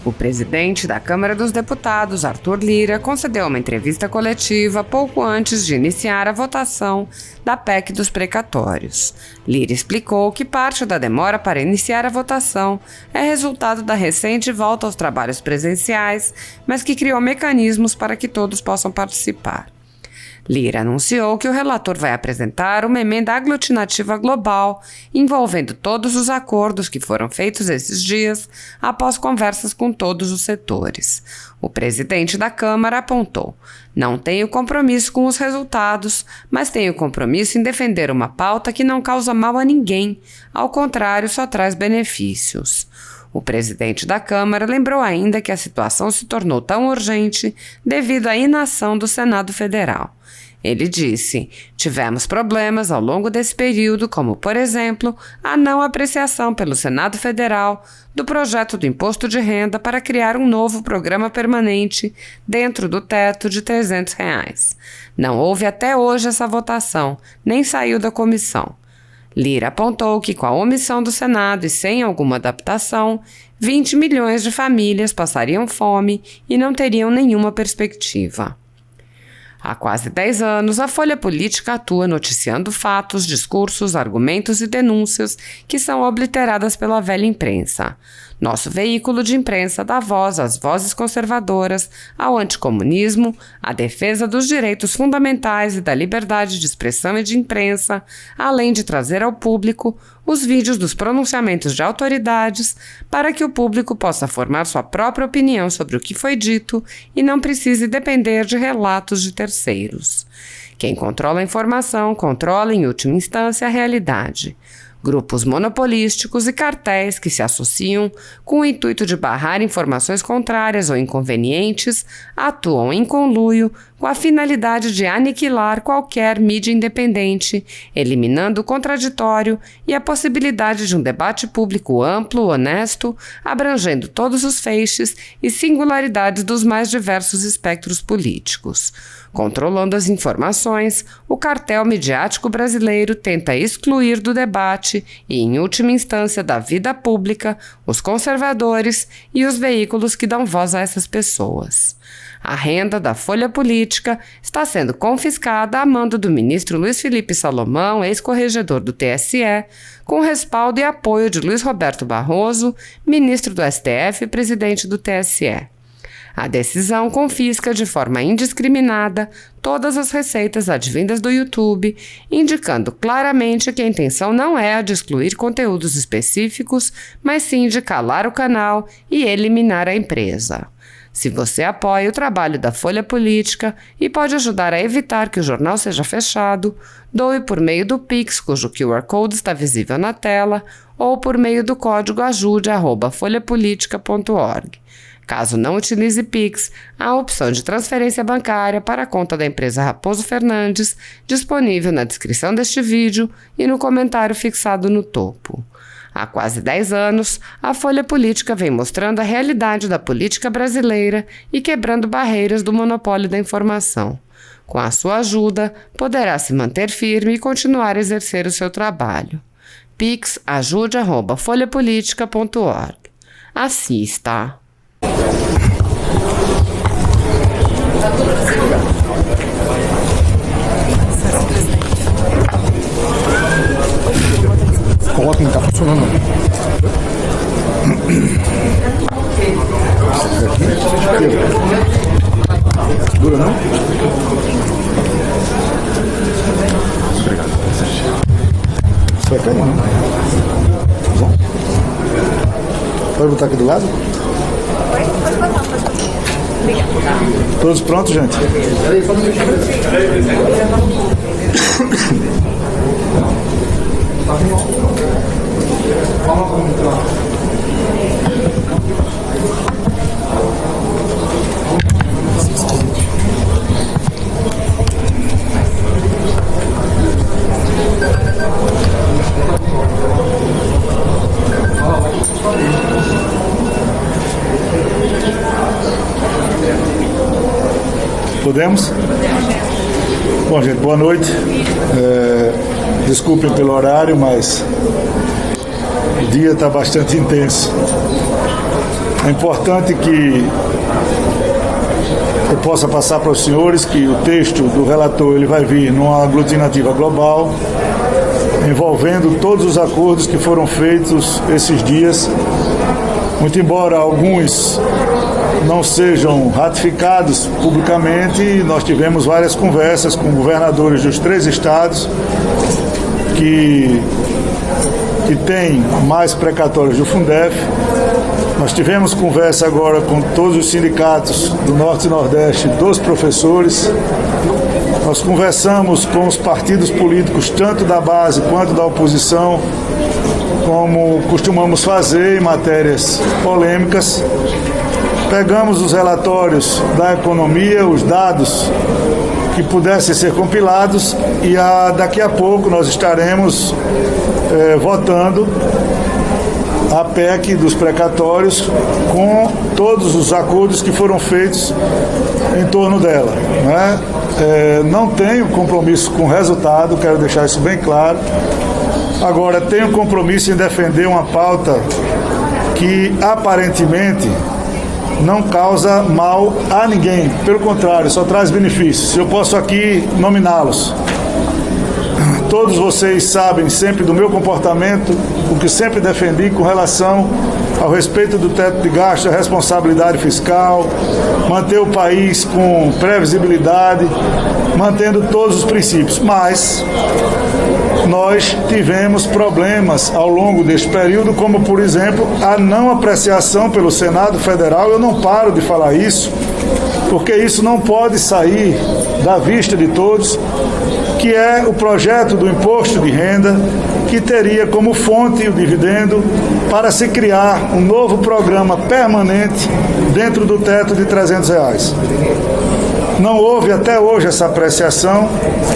O presidente da Câmara dos Deputados, Arthur Lira, concedeu uma entrevista coletiva pouco antes de iniciar a votação da PEC dos precatórios. Lira explicou que parte da demora para iniciar a votação é resultado da recente volta aos trabalhos presenciais, mas que criou mecanismos para que todos possam participar. Lira anunciou que o relator vai apresentar uma emenda aglutinativa global envolvendo todos os acordos que foram feitos esses dias após conversas com todos os setores. O presidente da Câmara apontou: "Não tenho compromisso com os resultados, mas tenho compromisso em defender uma pauta que não causa mal a ninguém, ao contrário, só traz benefícios." O presidente da Câmara lembrou ainda que a situação se tornou tão urgente devido à inação do Senado Federal. Ele disse: "Tivemos problemas ao longo desse período, como, por exemplo, a não apreciação pelo Senado Federal do projeto do imposto de renda para criar um novo programa permanente dentro do teto de R$ 300. Não houve até hoje essa votação, nem saiu da comissão." Lira apontou que, com a omissão do Senado e sem alguma adaptação, 20 milhões de famílias passariam fome e não teriam nenhuma perspectiva. Há quase 10 anos, a Folha Política atua noticiando fatos, discursos, argumentos e denúncias que são obliteradas pela velha imprensa. Nosso veículo de imprensa dá voz às vozes conservadoras, ao anticomunismo, à defesa dos direitos fundamentais e da liberdade de expressão e de imprensa, além de trazer ao público os vídeos dos pronunciamentos de autoridades para que o público possa formar sua própria opinião sobre o que foi dito e não precise depender de relatos de terceiros. Quem controla a informação controla, em última instância, a realidade. Grupos monopolísticos e cartéis que se associam com o intuito de barrar informações contrárias ou inconvenientes atuam em conluio com a finalidade de aniquilar qualquer mídia independente, eliminando o contraditório e a possibilidade de um debate público amplo, honesto, abrangendo todos os feixes e singularidades dos mais diversos espectros políticos. Controlando as informações, o cartel midiático brasileiro tenta excluir do debate e, em última instância, da vida pública, os conservadores e os veículos que dão voz a essas pessoas. A renda da Folha Política está sendo confiscada a mando do ministro Luiz Felipe Salomão, ex-corregedor do TSE, com respaldo e apoio de Luiz Roberto Barroso, ministro do STF e presidente do TSE. A decisão confisca de forma indiscriminada todas as receitas advindas do YouTube, indicando claramente que a intenção não é a de excluir conteúdos específicos, mas sim de calar o canal e eliminar a empresa. Se você apoia o trabalho da Folha Política e pode ajudar a evitar que o jornal seja fechado, doe por meio do Pix, cujo QR Code está visível na tela, ou por meio do código ajude@folhapolitica.org. Caso não utilize Pix, há a opção de transferência bancária para a conta da empresa Raposo Fernandes, disponível na descrição deste vídeo e no comentário fixado no topo. Há quase 10 anos, a Folha Política vem mostrando a realidade da política brasileira e quebrando barreiras do monopólio da informação. Com a sua ajuda, poderá se manter firme e continuar a exercer o seu trabalho. Pix ajude@folhapolitica.org. Assista! Coloca em tá funcionando. Dura não? Obrigado. Você vai cair, não? Pode botar aqui do lado? Pode botar. Obrigada. Todos prontos, gente? Podemos? Bom, gente, boa noite. Desculpem pelo horário, mas o dia está bastante intenso. É importante que eu possa passar para os senhores que o texto do relator ele vai vir numa aglutinativa global, envolvendo todos os acordos que foram feitos esses dias. Muito embora alguns não sejam ratificados publicamente, nós tivemos várias conversas com governadores dos 3 estados que têm mais precatórios do Fundef. Nós tivemos conversa agora com todos os sindicatos do Norte e Nordeste dos professores. Nós conversamos com os partidos políticos, tanto da base quanto da oposição, como costumamos fazer em matérias polêmicas. Pegamos os relatórios da economia, os dados que pudessem ser compilados e daqui a pouco nós estaremos votando a PEC dos precatórios com todos os acordos que foram feitos em torno dela, né? Não tenho compromisso com o resultado, quero deixar isso bem claro. Agora, tenho compromisso em defender uma pauta que aparentemente não causa mal a ninguém, pelo contrário, só traz benefícios. Eu posso aqui nominá-los. Todos vocês sabem sempre do meu comportamento, o que sempre defendi com relação ao respeito do teto de gasto, a responsabilidade fiscal, manter o país com previsibilidade, mantendo todos os princípios. Mas nós tivemos problemas ao longo deste período, como, por exemplo, a não apreciação pelo Senado Federal. Eu não paro de falar isso, porque isso não pode sair da vista de todos, que é o projeto do imposto de renda, que teria como fonte o dividendo para se criar um novo programa permanente dentro do teto de R$300. Não houve até hoje essa apreciação,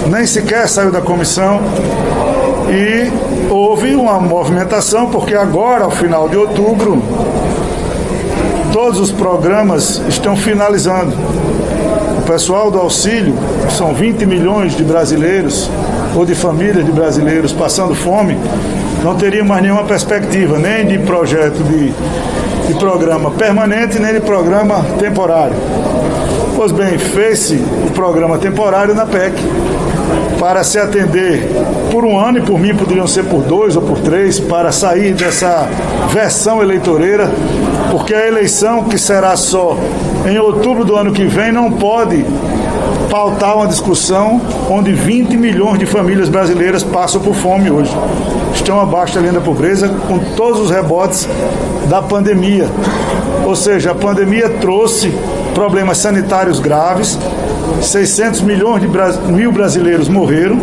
nem sequer saiu da comissão, e houve uma movimentação, porque agora, ao final de outubro, todos os programas estão finalizando. O pessoal do auxílio, são 20 milhões de brasileiros, ou de famílias de brasileiros passando fome, não teriam mais nenhuma perspectiva, nem de projeto de programa permanente, nem de programa temporário. Pois bem, fez-se o programa temporário na PEC, para se atender por 1 ano, e por mim poderiam ser por 2 ou por 3, para sair dessa versão eleitoreira, porque a eleição, que será só em outubro do ano que vem, não pode pautar uma discussão onde 20 milhões de famílias brasileiras passam por fome hoje. Estão abaixo da linha da pobreza, com todos os rebotes da pandemia. Ou seja, a pandemia trouxe problemas sanitários graves, 600 milhões de mil brasileiros morreram,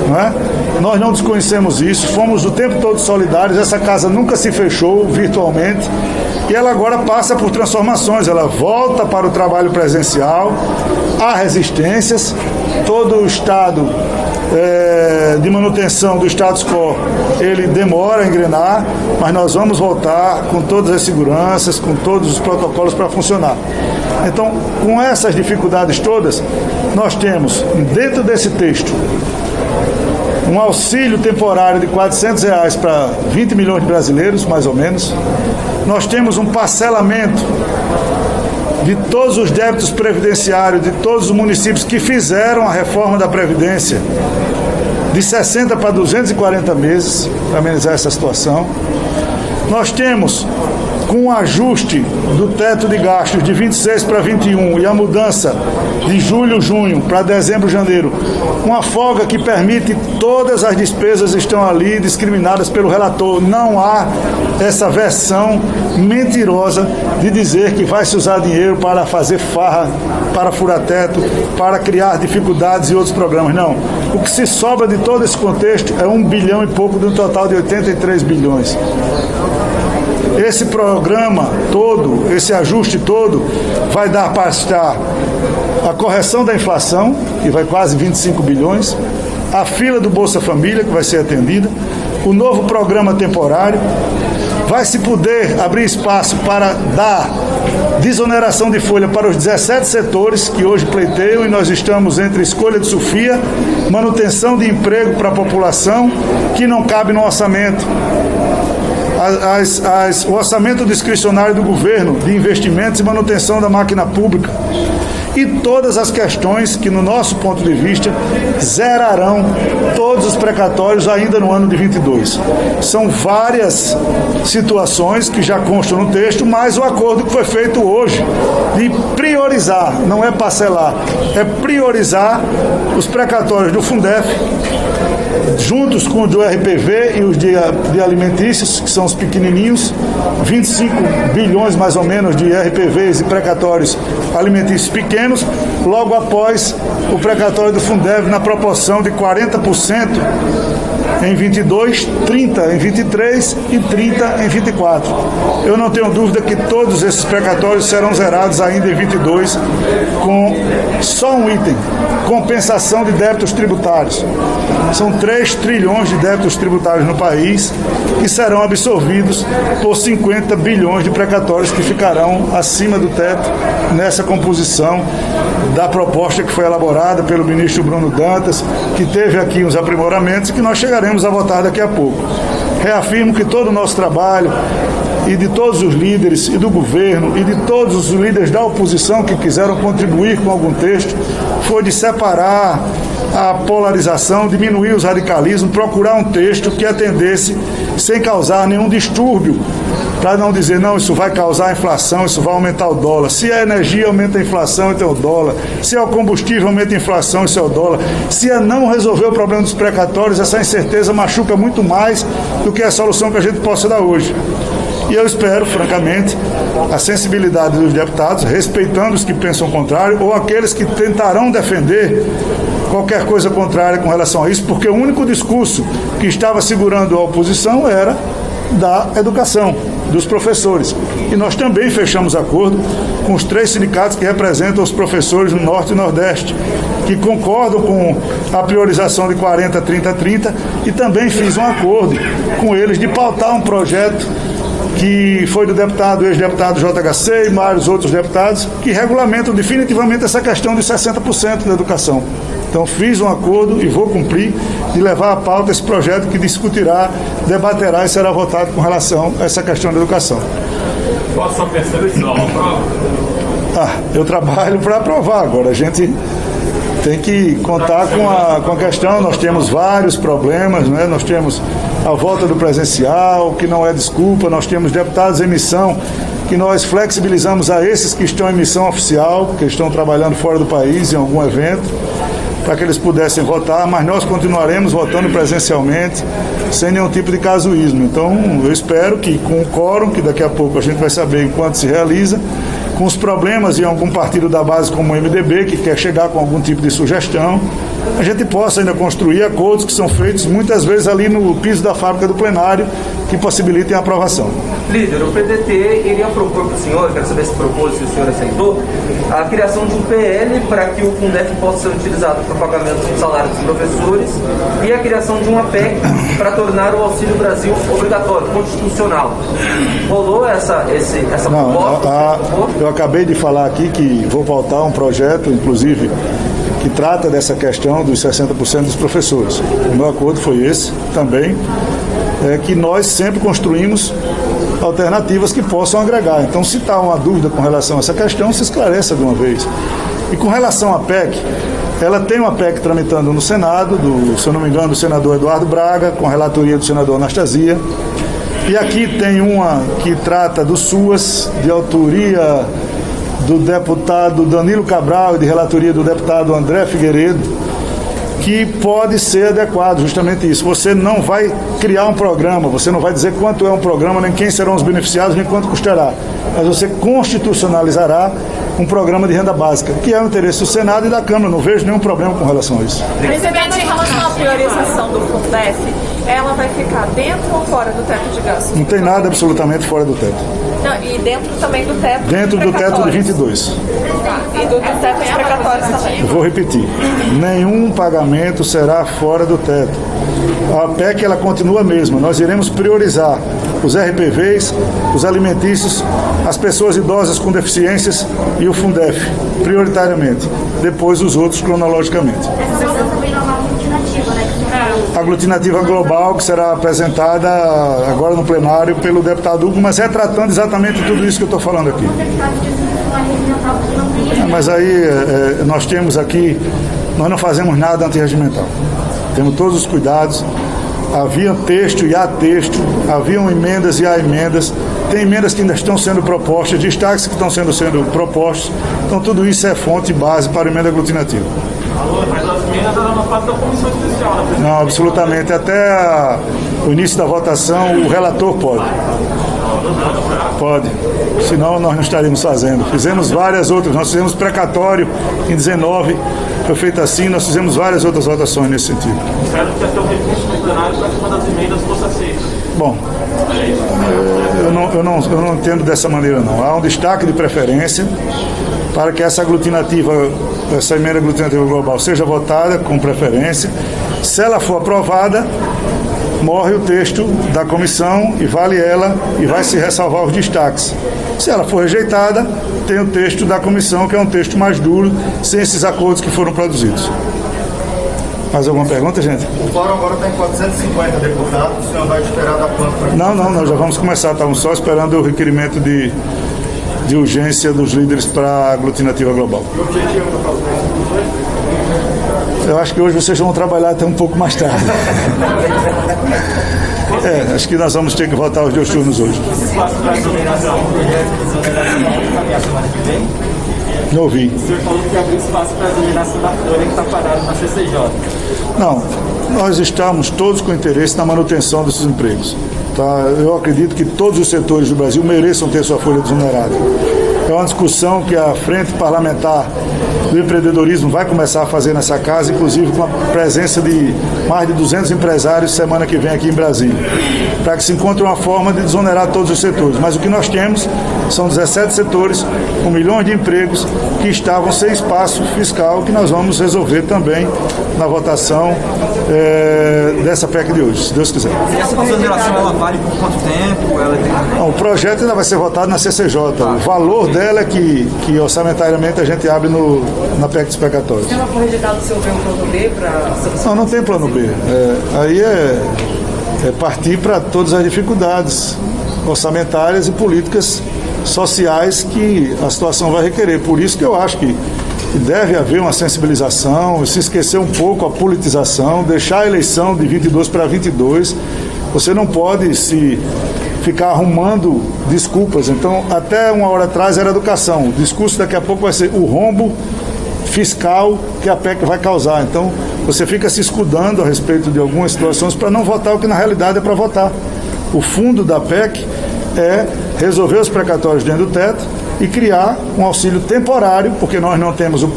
não é? Nós não desconhecemos isso, fomos o tempo todo solidários, essa casa nunca se fechou virtualmente, e ela agora passa por transformações, ela volta para o trabalho presencial, há resistências, todo o estado de manutenção do status quo, ele demora a engrenar, mas nós vamos voltar com todas as seguranças, com todos os protocolos para funcionar. Então, com essas dificuldades todas, nós temos, dentro desse texto, um auxílio temporário de R$400 para 20 milhões de brasileiros, mais ou menos. Nós temos um parcelamento de todos os débitos previdenciários de todos os municípios que fizeram a reforma da Previdência, de 60 para 240 meses, para amenizar essa situação. Nós temos, com o ajuste do teto de gastos de 26 para 21 e a mudança de julho, junho para dezembro, janeiro, uma folga que permite todas as despesas estão ali discriminadas pelo relator. Não há essa versão mentirosa de dizer que vai se usar dinheiro para fazer farra, para furar teto, para criar dificuldades e outros programas. Não. O que se sobra de todo esse contexto é 1 bilhão e pouco de um total de 83 bilhões. Esse programa todo, esse ajuste todo, vai dar para estar a correção da inflação, que vai quase 25 bilhões, a fila do Bolsa Família, que vai ser atendida, o novo programa temporário, vai se poder abrir espaço para dar desoneração de folha para os 17 setores que hoje pleiteiam, e nós estamos entre escolha de SUFIA, manutenção de emprego para a população, que não cabe no orçamento. o orçamento discricionário do governo de investimentos e manutenção da máquina pública e todas as questões que, no nosso ponto de vista, zerarão todos os precatórios ainda no ano de 22. São várias situações que já constam no texto, mas o acordo que foi feito hoje de priorizar, não é parcelar, é priorizar os precatórios do Fundef, juntos com o do RPV e os de alimentícios, que são os pequenininhos, 25 bilhões mais ou menos de RPVs e precatórios alimentícios pequenos, logo após o precatório do Fundeb na proporção de 40% em 22, 30 em 23 e 30 em 24. Eu não tenho dúvida que todos esses precatórios serão zerados ainda em 22 com só um item, compensação de débitos tributários. São 3 trilhões de débitos tributários no país que serão absorvidos por 50 bilhões de precatórios que ficarão acima do teto nessa composição da proposta que foi elaborada pelo ministro Bruno Dantas, que teve aqui uns aprimoramentos e que nós chegaremos a votar daqui a pouco. Reafirmo que todo o nosso trabalho e de todos os líderes e do governo e de todos os líderes da oposição que quiseram contribuir com algum texto foi de separar a polarização, diminuir os radicalismos, procurar um texto que atendesse sem causar nenhum distúrbio, para não dizer, não, isso vai causar inflação, isso vai aumentar o dólar. Se a energia aumenta a inflação, então é o dólar. Se é o combustível, aumenta a inflação, isso é o dólar. Se é não resolver o problema dos precatórios, essa incerteza machuca muito mais do que a solução que a gente possa dar hoje. E eu espero, francamente, a sensibilidade dos deputados, respeitando os que pensam o contrário, ou aqueles que tentarão defender qualquer coisa contrária com relação a isso, porque o único discurso que estava segurando a oposição era da educação, dos professores. E nós também fechamos acordo com os 3 sindicatos que representam os professores no Norte e Nordeste, que concordam com a priorização de 40, 30, 30, e também fiz um acordo com eles de pautar um projeto que foi do deputado, ex-deputado JHC e vários outros deputados, que regulamentam definitivamente essa questão de 60% da educação. Então fiz um acordo e vou cumprir de levar à pauta esse projeto que discutirá, debaterá e será votado com relação a essa questão da educação. Qual a sua percepção? Aprova? Eu trabalho para aprovar. Agora a gente tem que contar com a questão. Nós temos vários problemas, né? Nós temos a volta do presencial, que não é desculpa, nós temos deputados em missão que nós flexibilizamos a esses que estão em missão oficial, que estão trabalhando fora do país em algum evento, para que eles pudessem votar, mas nós continuaremos votando presencialmente, sem nenhum tipo de casuísmo. Então, eu espero que com o quórum, que daqui a pouco a gente vai saber enquanto se realiza, com os problemas em algum partido da base como o MDB, que quer chegar com algum tipo de sugestão, a gente possa ainda construir acordos que são feitos muitas vezes ali no piso da fábrica do plenário, que possibilitem a aprovação. Líder, o PDT iria propor para o senhor, quero saber se propôs, se o senhor aceitou, a criação de um PL para que o Fundef possa ser utilizado para o pagamento do salário dos professores e a criação de uma PEC para tornar o Auxílio Brasil obrigatório, constitucional. Rolou essa proposta? Eu acabei de falar aqui que vou pautar um projeto, inclusive, que trata dessa questão dos 60% dos professores. O meu acordo foi esse também, que nós sempre construímos alternativas que possam agregar. Então, se está uma dúvida com relação a essa questão, se esclareça de uma vez. E com relação à PEC, ela tem uma PEC tramitando no Senado, se eu não me engano, do senador Eduardo Braga, com a relatoria do senador Anastasia. E aqui tem uma que trata do SUAS, de autoria do deputado Danilo Cabral e de relatoria do deputado André Figueiredo, que pode ser adequado, justamente isso. Você não vai criar um programa, você não vai dizer quanto é um programa, nem quem serão os beneficiados, nem quanto custará, mas você constitucionalizará um programa de renda básica, que é o interesse do Senado e da Câmara. Não vejo nenhum problema com relação a isso. Presidente, em relação à priorização do Fundef, ela vai ficar dentro ou fora do teto de gastos? Não tem nada absolutamente fora do teto. Não, e dentro também do teto? Dentro do teto de 22. E do teto dos precatórios também? Eu vou repetir. Nenhum pagamento será fora do teto. A PEC, ela continua a mesma. Nós iremos priorizar os RPVs, os alimentícios, as pessoas idosas com deficiências e o Fundef, prioritariamente. Depois os outros, cronologicamente. Essa também não é uma alternativa, né? aglutinativa global que será apresentada agora no plenário pelo deputado Hugo, mas retratando exatamente tudo isso que eu estou falando aqui. Mas aí nós temos aqui, nós não fazemos nada antirregimental. Temos todos os cuidados. Havia texto e há texto, haviam emendas e há emendas. Tem emendas que ainda estão sendo propostas, destaques que estão sendo propostos. Então tudo isso é fonte e base para a emenda aglutinativa. Mas as emendas eram na parte da comissão especial, né? Não, absolutamente. Até o início da votação, o relator pode. Pode. Senão nós não estaríamos fazendo. Fizemos várias outras. Nós fizemos precatório em 19. Foi feito assim. Nós fizemos várias outras votações nesse sentido. Espero que até o recurso no plenário para que uma das emendas fosse aceita. Bom, eu não entendo dessa maneira, não. Há um destaque de preferência para que essa emenda aglutinativa global seja votada com preferência. Se ela for aprovada, morre o texto da comissão e vale ela e vai se ressalvar os destaques. Se ela for rejeitada, tem o texto da comissão, que é um texto mais duro, sem esses acordos que foram produzidos. Mais alguma pergunta, gente? O fórum agora está em 450 deputados, o senhor vai esperar da planta para... Não, nós já vamos começar. Estamos só esperando o requerimento de urgência dos líderes para a aglutinativa global. E o objetivo da presidência? Eu acho que hoje vocês vão trabalhar até um pouco mais tarde. Acho que nós vamos ter que votar os 2 turnos hoje. Não ouvi. O senhor falou que abriu espaço para a eliminação da folha que está parada na CCJ. Não, nós estamos todos com interesse na manutenção desses empregos. Tá? Eu acredito que todos os setores do Brasil mereçam ter sua folha desonerada. É uma discussão que a Frente Parlamentar do Empreendedorismo vai começar a fazer nessa casa, inclusive com a presença de mais de 200 empresários semana que vem aqui em Brasília, para que se encontre uma forma de desonerar todos os setores. Mas o que nós temos são 17 setores com milhões de empregos que estavam sem espaço fiscal, que nós vamos resolver também na votação dessa PEC de hoje, se Deus quiser. Essa desoneração, ela vale por quanto tempo? Não, o projeto ainda vai ser votado na CCJ. O valor dela é que orçamentariamente a gente abre na PEC dos precatórios. Se ela for rejeitada, o senhor vê um plano B para... Não tem plano B. Aí é partir para todas as dificuldades orçamentárias e políticas sociais que a situação vai requerer. Por isso que eu acho que deve haver uma sensibilização, se esquecer um pouco a politização, deixar a eleição de 22 para 22. Você não pode se ficar arrumando desculpas. Então, até uma hora atrás era educação. O discurso daqui a pouco vai ser o rombo fiscal que a PEC vai causar. Então, você fica se escudando a respeito de algumas situações para não votar o que na realidade é para votar. O fundo da PEC é resolver os precatórios dentro do teto e criar um auxílio temporário, porque nós não temos o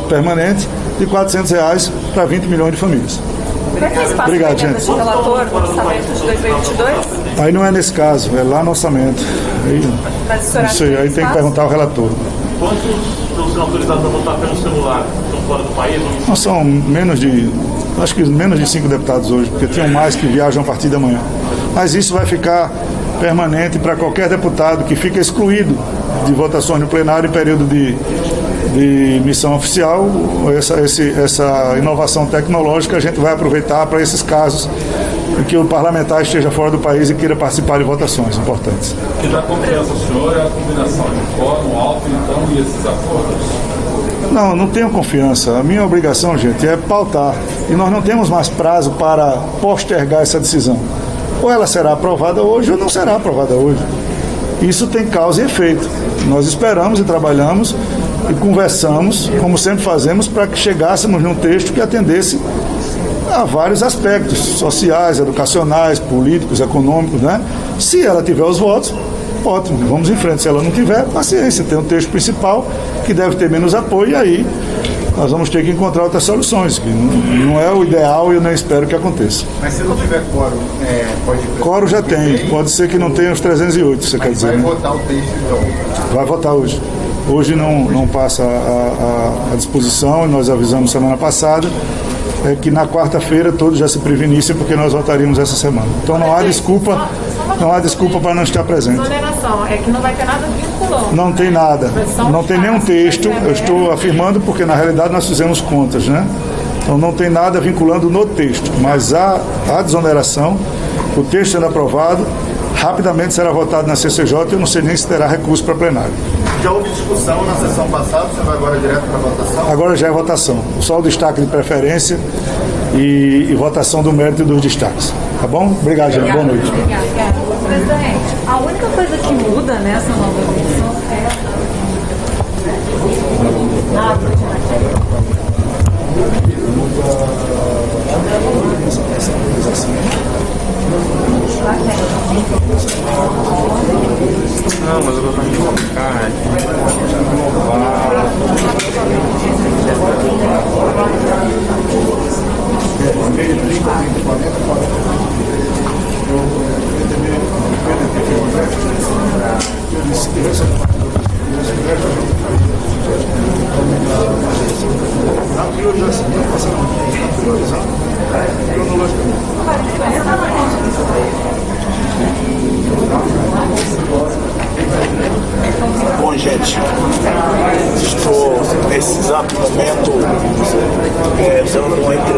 permanente, de R$400 para 20 milhões de famílias. Obrigado, gente. De relator no orçamento de 2022? Aí não é nesse caso, é lá no orçamento. Não sei, aí tem que perguntar ao relator. Quantos estão sendo autorizados a votar pelo celular? Estão fora do país? Nós são menos de 5 deputados hoje, porque tinham mais que viajam a partir da manhã. Mas isso vai ficar permanente para qualquer deputado que fica excluído de votações no plenário em período de missão oficial. Essa inovação tecnológica a gente vai aproveitar para esses casos em que o parlamentar esteja fora do país e queira participar de votações importantes. O que dá confiança ao senhor é a combinação de quórum alto, então, e esses acordos? Não tenho confiança. A minha obrigação, gente, é pautar. E nós não temos mais prazo para postergar essa decisão. Ou ela será aprovada hoje ou não será aprovada hoje. Isso tem causa e efeito. Nós esperamos e trabalhamos e conversamos, como sempre fazemos, para que chegássemos num texto que atendesse a vários aspectos sociais, educacionais, políticos, econômicos, né? Se ela tiver os votos, ótimo, vamos em frente. Se ela não tiver, paciência, tem um texto principal que deve ter menos apoio e aí nós vamos ter que encontrar outras soluções, que não é o ideal e eu nem espero que aconteça. Mas se não tiver quórum, pode... Quórum já tem, pode ser que não tenha os 308, você quer dizer. Vai né? votar o texto, então? Vai votar hoje. Hoje não passa a disposição, e nós avisamos semana passada, que na quarta-feira todos já se prevenissem, porque nós votaríamos essa semana. Então não há desculpa para não estar presente. Exoneração, é que não vai ter nada vinculante. Não tem nada, não tem nenhum texto, eu estou afirmando porque na realidade nós fizemos contas, né? Então não tem nada vinculando no texto, mas a desoneração, o texto sendo aprovado, rapidamente será votado na CCJ e eu não sei nem se terá recurso para plenário. Já houve discussão na sessão passada, você vai agora direto para a votação? Agora já é votação, só o destaque de preferência e votação do mérito e dos destaques. Tá bom? Obrigado, Jean. Boa noite. Presidente, a única coisa que muda nessa nova versão é Não, mas eu vou colocar Bom, gente, estou nesse exato momento usando uma entrevista